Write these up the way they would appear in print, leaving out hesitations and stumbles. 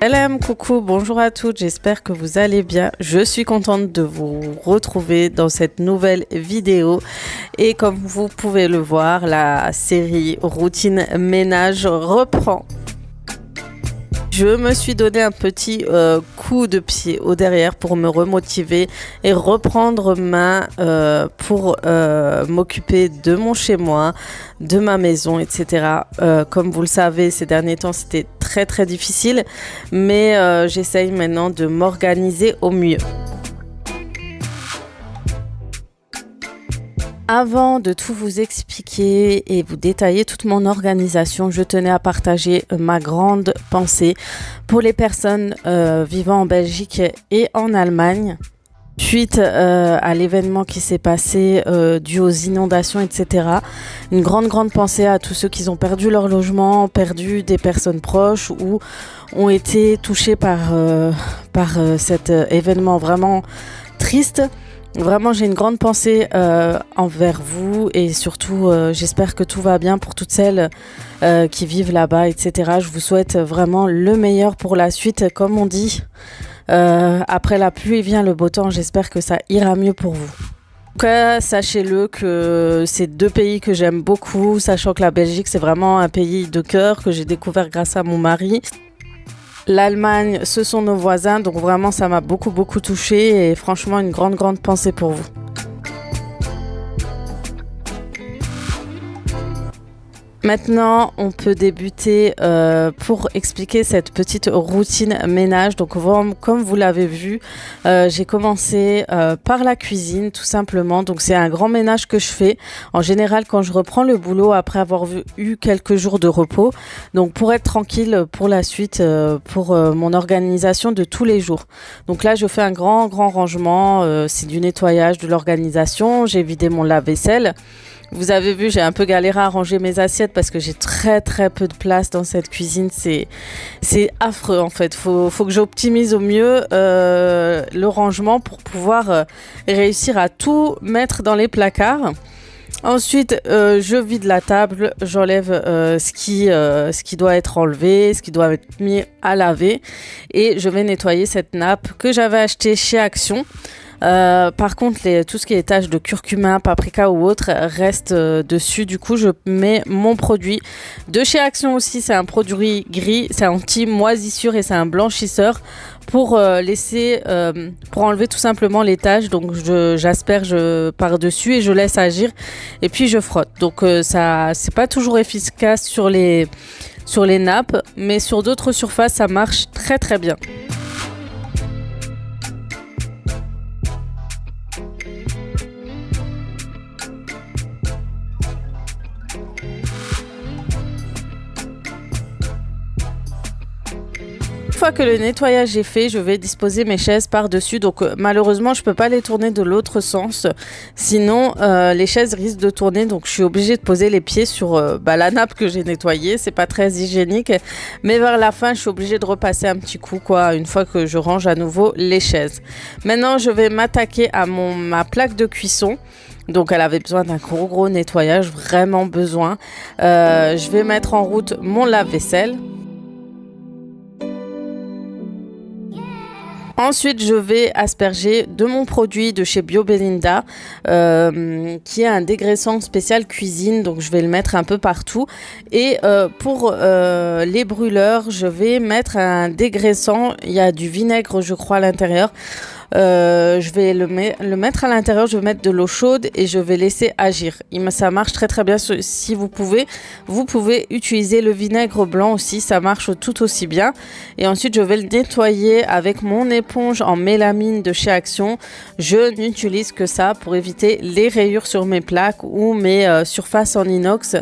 Salam, coucou, bonjour à toutes, j'espère que vous allez bien. Je suis contente de vous retrouver dans cette nouvelle vidéo et comme vous pouvez le voir, la série Routine Ménage reprend. Je me suis donné un petit coup de pied au derrière pour me remotiver et reprendre main pour m'occuper de mon chez-moi, de ma maison, etc. Comme vous le savez, ces derniers temps, c'était très difficile, mais j'essaye maintenant de m'organiser au mieux. Avant de tout vous expliquer et vous détailler toute mon organisation, je tenais à partager ma grande pensée pour les personnes vivant en Belgique et en Allemagne. Suite à l'événement qui s'est passé dû aux inondations, etc. Une grande pensée à tous ceux qui ont perdu leur logement, perdu des personnes proches ou ont été touchés par cet événement vraiment triste. Vraiment, j'ai une grande pensée envers vous et surtout, j'espère que tout va bien pour toutes celles qui vivent là-bas, etc. Je vous souhaite vraiment le meilleur pour la suite. Comme on dit, après la pluie vient le beau temps. J'espère que ça ira mieux pour vous. En tout cas, sachez-le que c'est deux pays que j'aime beaucoup, sachant que la Belgique, c'est vraiment un pays de cœur que j'ai découvert grâce à mon mari. L'Allemagne, ce sont nos voisins, donc vraiment ça m'a beaucoup touchée et franchement une grande pensée pour vous. Maintenant, on peut débuter pour expliquer cette petite routine ménage. Donc, comme vous l'avez vu, j'ai commencé par la cuisine, tout simplement. Donc, c'est un grand ménage que je fais. En général, quand je reprends le boulot après avoir eu quelques jours de repos. Donc, pour être tranquille pour la suite, pour mon organisation de tous les jours. Donc là, je fais un grand rangement. C'est du nettoyage, de l'organisation. J'ai vidé mon lave-vaisselle. Vous avez vu, j'ai un peu galéré à ranger mes assiettes parce que j'ai très peu de place dans cette cuisine. C'est affreux en fait. Faut que j'optimise au mieux le rangement pour pouvoir réussir à tout mettre dans les placards. Ensuite, je vide la table, j'enlève ce qui doit être enlevé, ce qui doit être mis à laver et je vais nettoyer cette nappe que j'avais achetée chez Action. Par contre, tout ce qui est taches de curcuma, paprika ou autre reste dessus. Du coup, je mets mon produit de chez Action aussi. C'est un produit gris, c'est anti-moisissure et c'est un blanchisseur pour pour enlever tout simplement les taches. Donc, j'asperge par-dessus et je laisse agir. Et puis, je frotte. Donc, ça, c'est pas toujours efficace sur les nappes, mais sur d'autres surfaces, ça marche très bien. Une fois que le nettoyage est fait, je vais disposer mes chaises par-dessus. Donc malheureusement, je peux pas les tourner de l'autre sens. Sinon, les chaises risquent de tourner. Donc je suis obligée de poser les pieds sur la nappe que j'ai nettoyée. C'est pas très hygiénique. Mais vers la fin, je suis obligée de repasser un petit coup, une fois que je range à nouveau les chaises. Maintenant, je vais m'attaquer à ma plaque de cuisson. Donc elle avait besoin d'un gros nettoyage, vraiment besoin. Je vais mettre en route mon lave-vaisselle. Ensuite, je vais asperger de mon produit de chez Bio Belinda, qui est un dégraissant spécial cuisine. Donc, je vais le mettre un peu partout. Et pour les brûleurs, je vais mettre un dégraissant. Il y a du vinaigre, je crois, à l'intérieur. Je vais le mettre à l'intérieur, je vais mettre de l'eau chaude et je vais laisser agir. Ça marche très bien. Si vous pouvez utiliser le vinaigre blanc aussi, ça marche tout aussi bien. Et ensuite, je vais le nettoyer avec mon éponge en mélamine de chez Action. Je n'utilise que ça pour éviter les rayures sur mes plaques ou mes surfaces en inox.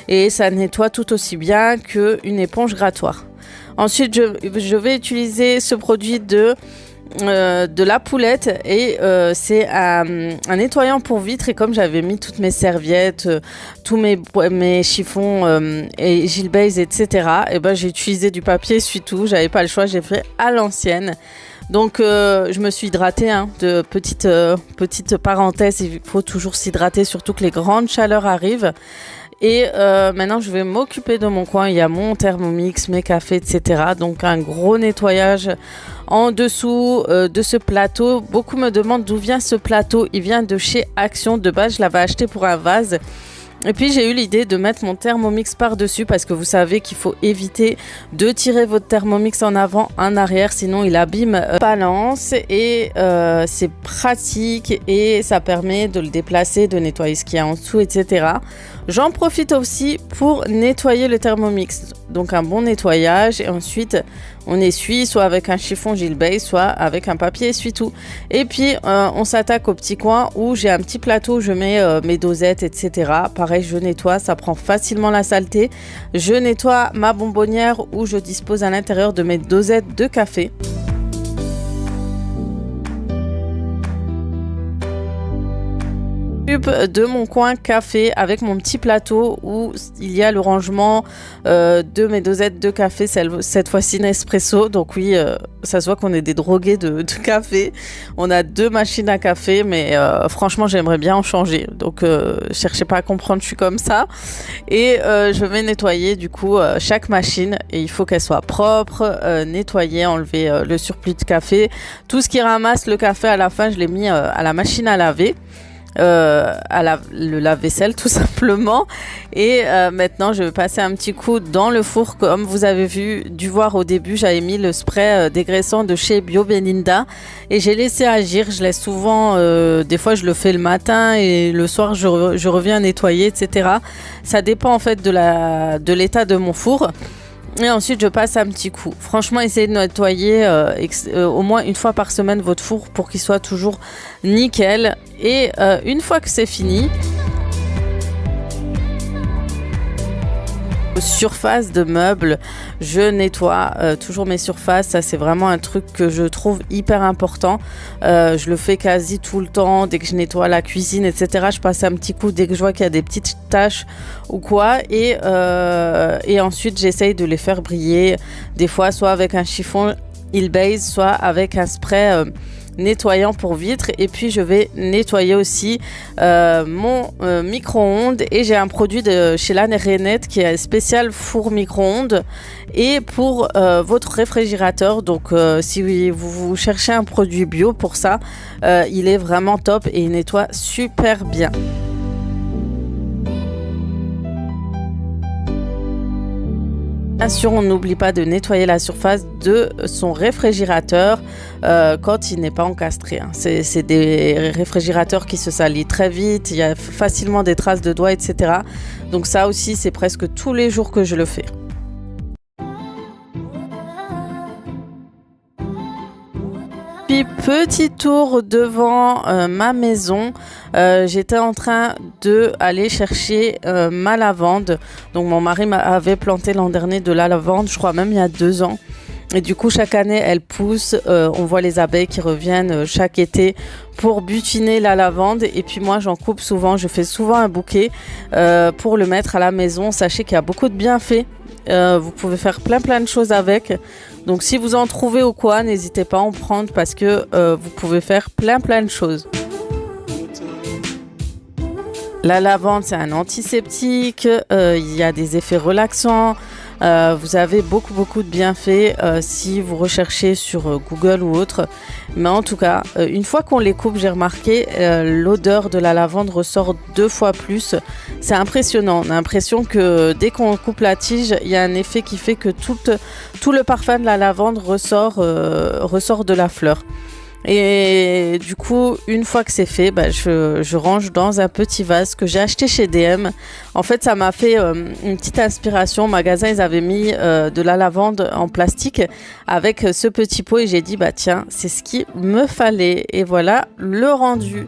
Et ça nettoie tout aussi bien qu'une éponge grattoir. Ensuite, je vais utiliser ce produit de la Poulette et c'est un nettoyant pour vitres. Et comme j'avais mis toutes mes serviettes, tous mes chiffons et Gilles Base, etc., et j'ai utilisé du papier essuie-tout. J'avais pas le choix, j'ai fait à l'ancienne. Donc je me suis hydratée, de petite parenthèse, il faut toujours s'hydrater, surtout que les grandes chaleurs arrivent. Et maintenant, je vais m'occuper de mon coin. Il y a mon Thermomix, mes cafés, etc. Donc, un gros nettoyage en dessous de ce plateau. Beaucoup me demandent d'où vient ce plateau. Il vient de chez Action. De base, je l'avais acheté pour un vase. Et puis j'ai eu l'idée de mettre mon Thermomix par-dessus parce que vous savez qu'il faut éviter de tirer votre Thermomix en avant, en arrière, sinon il abîme la balance et c'est pratique et ça permet de le déplacer, de nettoyer ce qu'il y a en dessous, etc. J'en profite aussi pour nettoyer le Thermomix. Donc un bon nettoyage et ensuite on essuie soit avec un chiffon Gilbey, soit avec un papier essuie-tout. Et puis on s'attaque au petit coin où j'ai un petit plateau où je mets mes dosettes, etc. Pareil, je nettoie, ça prend facilement la saleté. Je nettoie ma bonbonnière où je dispose à l'intérieur de mes dosettes de café. De mon coin café avec mon petit plateau où il y a le rangement de mes dosettes de café, cette fois-ci Nespresso. Donc oui, ça se voit qu'on est des drogués de café. On a 2 machines à café, mais franchement j'aimerais bien en changer. Donc cherchez pas à comprendre, je suis comme ça. Et je vais nettoyer du coup chaque machine et il faut qu'elle soit propre, nettoyer, enlever le surplus de café. Tout ce qui ramasse le café à la fin, je l'ai mis à la machine à laver. Le lave-vaisselle tout simplement et maintenant je vais passer un petit coup dans le four. Comme vous avez dû voir au début, j'avais mis le spray dégraissant de chez Bio Belinda et j'ai laissé agir. Je laisse souvent, des fois je le fais le matin et le soir je reviens nettoyer, etc. Ça dépend en fait de l'état de mon four. Et ensuite, je passe un petit coup. Franchement, essayez de nettoyer au moins une fois par semaine votre four pour qu'il soit toujours nickel. Et une fois que c'est fini, surface de meubles, je nettoie toujours mes surfaces. Ça, c'est vraiment un truc que je trouve hyper important. Je le fais quasi tout le temps. Dès que je nettoie la cuisine, etc., je passe un petit coup dès que je vois qu'il y a des petites taches ou quoi. Et ensuite, j'essaye de les faire briller. Des fois, soit avec un chiffon Ilbase, soit avec un spray nettoyant pour vitres. Et puis je vais nettoyer aussi mon micro-ondes et j'ai un produit de chez Lannes Renette qui est spécial four micro-ondes et pour votre réfrigérateur. Donc si vous cherchez un produit bio pour ça, il est vraiment top et il nettoie super bien. Bien sûr, on n'oublie pas de nettoyer la surface de son réfrigérateur quand il n'est pas encastré. C'est des réfrigérateurs qui se salissent très vite, il y a facilement des traces de doigts, etc. Donc ça aussi, c'est presque tous les jours que je le fais. Puis petit tour devant ma maison, j'étais en train de aller chercher ma lavande. Donc mon mari m'avait planté l'an dernier de la lavande, je crois même il y a 2 ans. Et du coup chaque année elle pousse, on voit les abeilles qui reviennent chaque été pour butiner la lavande. Et puis moi j'en coupe souvent, je fais souvent un bouquet pour le mettre à la maison. Sachez qu'il y a beaucoup de bienfaits. Vous pouvez faire plein de choses avec. Donc si vous en trouvez ou quoi, n'hésitez pas à en prendre parce que vous pouvez faire plein de choses. La lavande, c'est un antiseptique, il y a des effets relaxants. Vous avez beaucoup de bienfaits si vous recherchez sur Google ou autre. Mais en tout cas, une fois qu'on les coupe, j'ai remarqué l'odeur de la lavande ressort 2 fois plus. C'est impressionnant. On a l'impression que dès qu'on coupe la tige, il y a un effet qui fait que tout le parfum de la lavande ressort de la fleur. Et du coup, une fois que c'est fait, je range dans un petit vase que j'ai acheté chez DM. En fait, ça m'a fait une petite inspiration. Au magasin, ils avaient mis de la lavande en plastique avec ce petit pot et j'ai dit, tiens, c'est ce qu'il me fallait. Et voilà le rendu.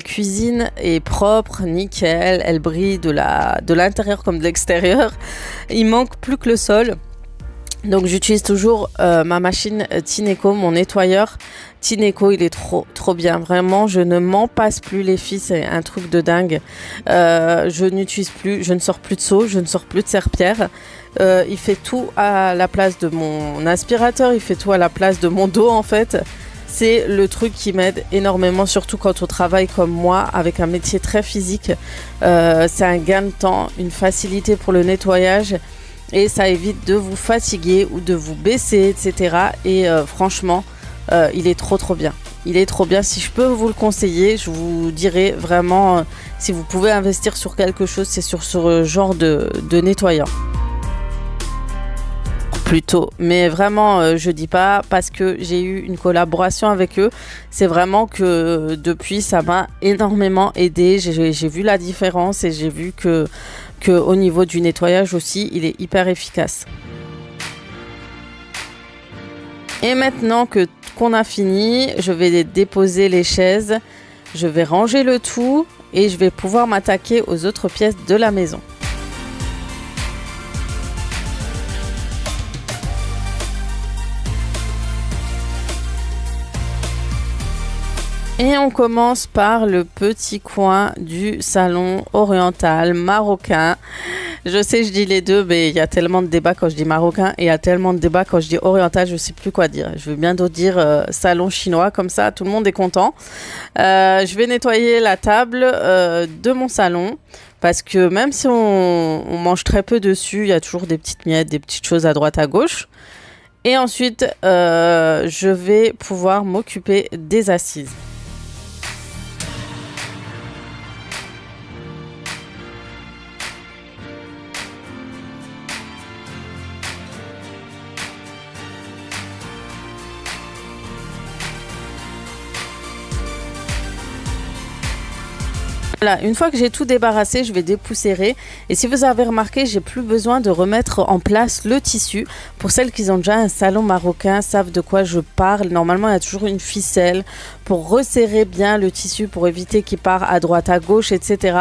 Cuisine est propre, nickel, elle brille de l'intérieur comme de l'extérieur. Il manque plus que le sol. Donc j'utilise toujours ma machine Tineco, mon nettoyeur Tineco, il est trop bien, vraiment, je ne m'en passe plus les filles, c'est un truc de dingue. Je n'utilise plus, je ne sors plus de seau, je ne sors plus de serpillère. Il fait tout à la place de mon aspirateur, il fait tout à la place de mon dos en fait. C'est le truc qui m'aide énormément, surtout quand on travaille comme moi, avec un métier très physique. C'est un gain de temps, une facilité pour le nettoyage. Et ça évite de vous fatiguer ou de vous baisser, etc. Et franchement, il est trop bien. Il est trop bien. Si je peux vous le conseiller, je vous dirais vraiment, si vous pouvez investir sur quelque chose, c'est sur ce genre de nettoyant. Plutôt, mais vraiment je dis pas parce que j'ai eu une collaboration avec eux, c'est vraiment que depuis ça m'a énormément aidé, j'ai vu la différence et j'ai vu que au niveau du nettoyage aussi il est hyper efficace. Et maintenant qu'on a fini, je vais déposer les chaises, je vais ranger le tout et je vais pouvoir m'attaquer aux autres pièces de la maison. Et on commence par le petit coin du salon oriental marocain. Je sais, je dis les deux, mais il y a tellement de débats quand je dis marocain et il y a tellement de débats quand je dis oriental, je ne sais plus quoi dire. Je veux bientôt dire salon chinois, comme ça tout le monde est content. Je vais nettoyer la table de mon salon parce que même si on mange très peu dessus, il y a toujours des petites miettes, des petites choses à droite à gauche. Et ensuite, je vais pouvoir m'occuper des assises. Voilà, une fois que j'ai tout débarrassé, je vais dépoussiérer. Et si vous avez remarqué, j'ai plus besoin de remettre en place le tissu. Pour celles qui ont déjà un salon marocain, savent de quoi je parle. Normalement, il y a toujours une ficelle pour resserrer bien le tissu, pour éviter qu'il part à droite, à gauche, etc.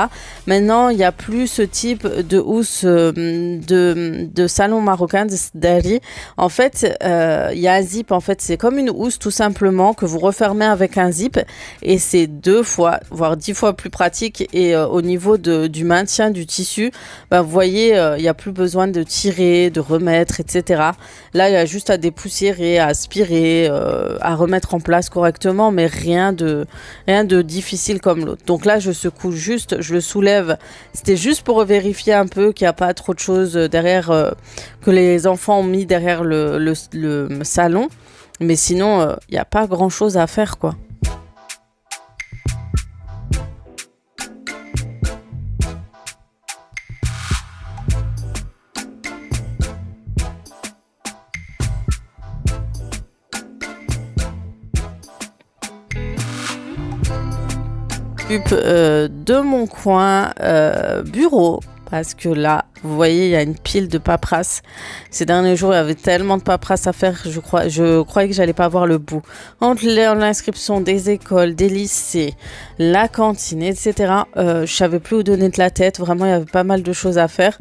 Maintenant, il n'y a plus ce type de housse de salon marocain, de dari. En fait, il y a un zip. En fait, c'est comme une housse tout simplement que vous refermez avec un zip. Et c'est 2 fois, voire 10 fois plus pratique. Et au niveau du maintien du tissu, vous voyez, il n'y a plus besoin de tirer, de remettre, etc. Là, il y a juste à dépoussiérer, à aspirer, à remettre en place correctement, mais rien de difficile comme l'autre. Donc là, je secoue juste, je le soulève. C'était juste pour vérifier un peu qu'il n'y a pas trop de choses derrière, que les enfants ont mis derrière le salon. Mais sinon, il n'y a pas grand-chose à faire, quoi. De mon coin bureau parce que là vous voyez il y a une pile de paperasse. Ces derniers jours il y avait tellement de paperasse à faire, je croyais que j'allais pas voir le bout entre l'inscription des écoles, des lycées, la cantine, etc. Je savais plus où donner de la tête, vraiment il y avait pas mal de choses à faire.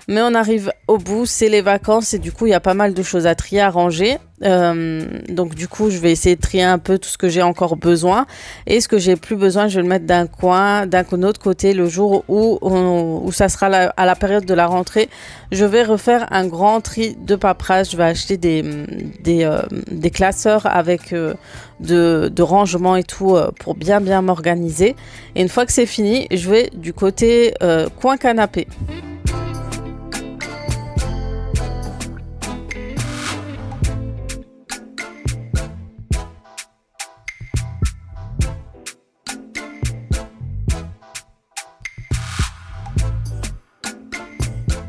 Mais on arrive au bout, c'est les vacances et du coup il y a pas mal de choses à trier, à ranger. Donc du coup je vais essayer de trier un peu tout ce que j'ai encore besoin et ce que j'ai plus besoin je vais le mettre d'un autre côté le jour où ça sera à la période de la rentrée. Je vais refaire un grand tri de paperasse, je vais acheter des classeurs avec de rangement et tout pour bien m'organiser. Et une fois que c'est fini, je vais du côté coin canapé.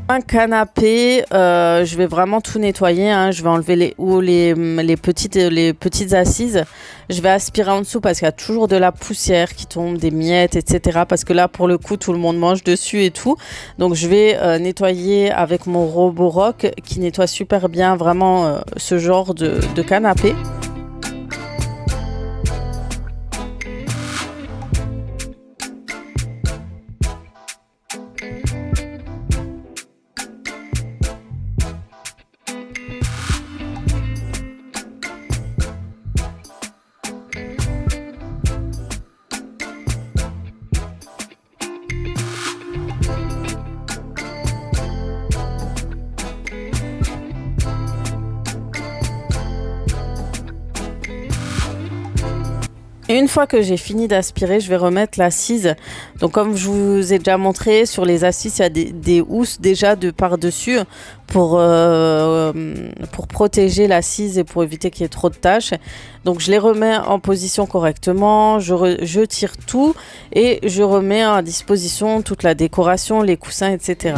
Un canapé, je vais vraiment tout nettoyer, hein. Je vais enlever les petites assises. Je vais aspirer en dessous parce qu'il y a toujours de la poussière qui tombe, des miettes, etc. Parce que là, pour le coup, tout le monde mange dessus et tout. Donc, je vais nettoyer avec mon Roborock qui nettoie super bien vraiment ce genre de canapé. Et une fois que j'ai fini d'aspirer, je vais remettre l'assise. Donc comme je vous ai déjà montré, sur les assises, il y a des housses déjà de par-dessus pour protéger l'assise et pour éviter qu'il y ait trop de tâches. Donc je les remets en position correctement, je tire tout et je remets à disposition toute la décoration, les coussins, etc.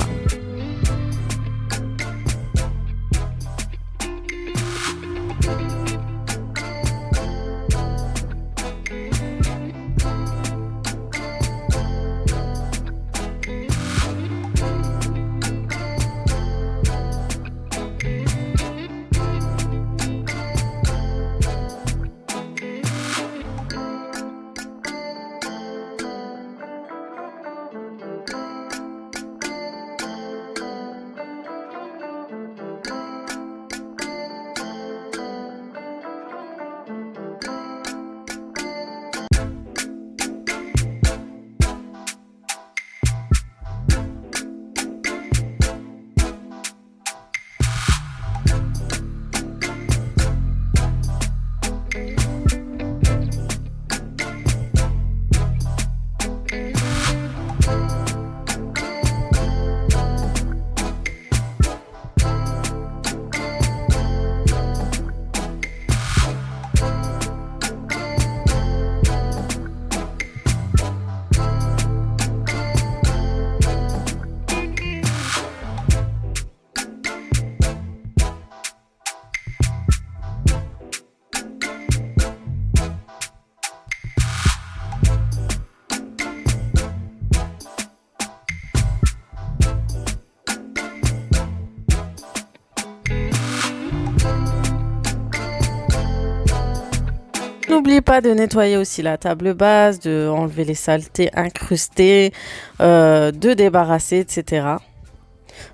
N'oubliez pas de nettoyer aussi la table basse, de enlever les saletés incrustées, de débarrasser, etc.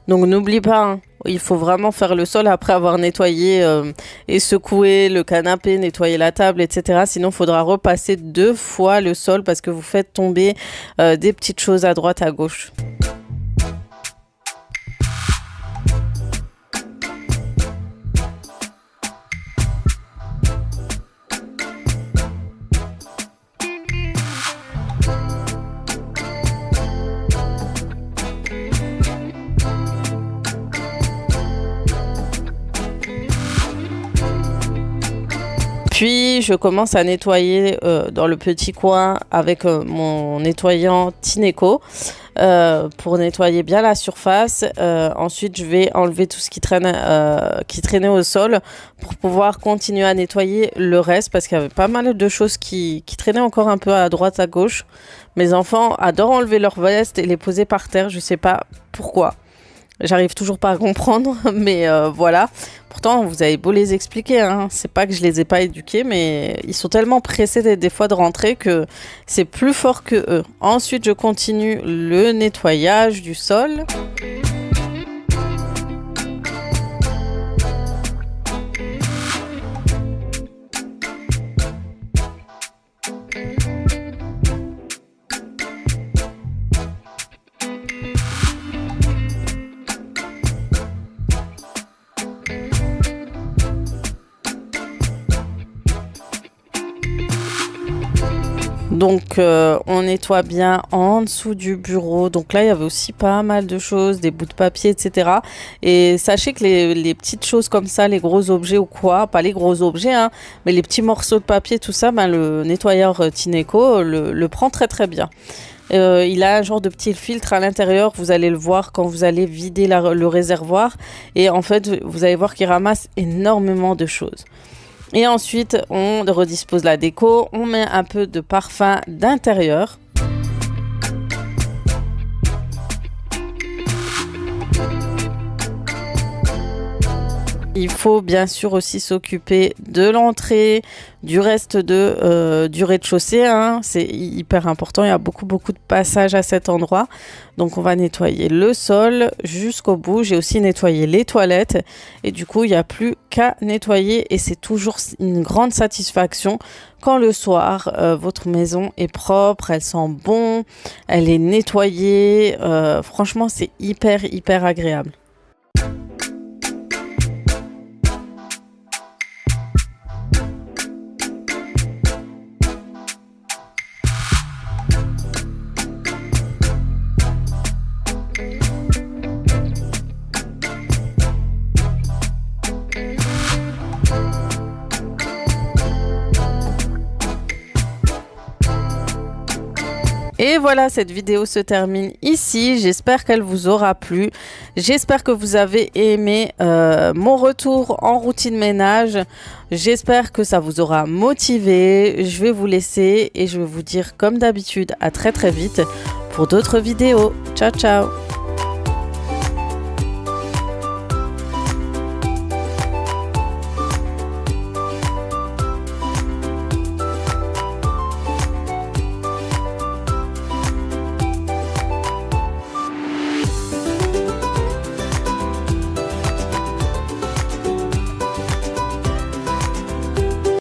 Donc n'oublie pas, hein, il faut vraiment faire le sol après avoir nettoyé et secoué le canapé, nettoyer la table, etc. Sinon, il faudra repasser 2 fois le sol parce que vous faites tomber des petites choses à droite, à gauche. Puis je commence à nettoyer dans le petit coin avec mon nettoyant Tineco pour nettoyer bien la surface. Ensuite, je vais enlever tout ce qui traînait au sol pour pouvoir continuer à nettoyer le reste parce qu'il y avait pas mal de choses qui traînaient encore un peu à droite, à gauche. Mes enfants adorent enlever leurs vestes et les poser par terre. Je sais pas pourquoi. J'arrive toujours pas à comprendre, mais voilà. Pourtant, vous avez beau les expliquer, hein. C'est pas que je les ai pas éduqués, mais ils sont tellement pressés des fois de rentrer que c'est plus fort que eux. Ensuite, je continue le nettoyage du sol. Donc on nettoie bien en dessous du bureau. Donc là il y avait aussi pas mal de choses, des bouts de papier, etc. Et sachez que les petites choses comme ça, les gros objets ou quoi, pas les gros objets, hein, mais les petits morceaux de papier, tout ça, ben, le nettoyeur Tineco le prend très très bien. Il a un genre de petit filtre à l'intérieur, vous allez le voir quand vous allez vider le réservoir. Et en fait, vous allez voir qu'il ramasse énormément de choses. Et ensuite, on redispose la déco, on met un peu de parfum d'intérieur. Il faut bien sûr aussi s'occuper de l'entrée, du reste du rez-de-chaussée, hein. C'est hyper important, il y a beaucoup de passages à cet endroit. Donc on va nettoyer le sol jusqu'au bout. J'ai aussi nettoyé les toilettes et du coup il n'y a plus qu'à nettoyer et c'est toujours une grande satisfaction quand le soir votre maison est propre, elle sent bon, elle est nettoyée. Franchement c'est hyper agréable. Et voilà, cette vidéo se termine ici. J'espère qu'elle vous aura plu. J'espère que vous avez aimé mon retour en routine ménage. J'espère que ça vous aura motivé. Je vais vous laisser et je vais vous dire comme d'habitude à très très vite pour d'autres vidéos. Ciao ciao!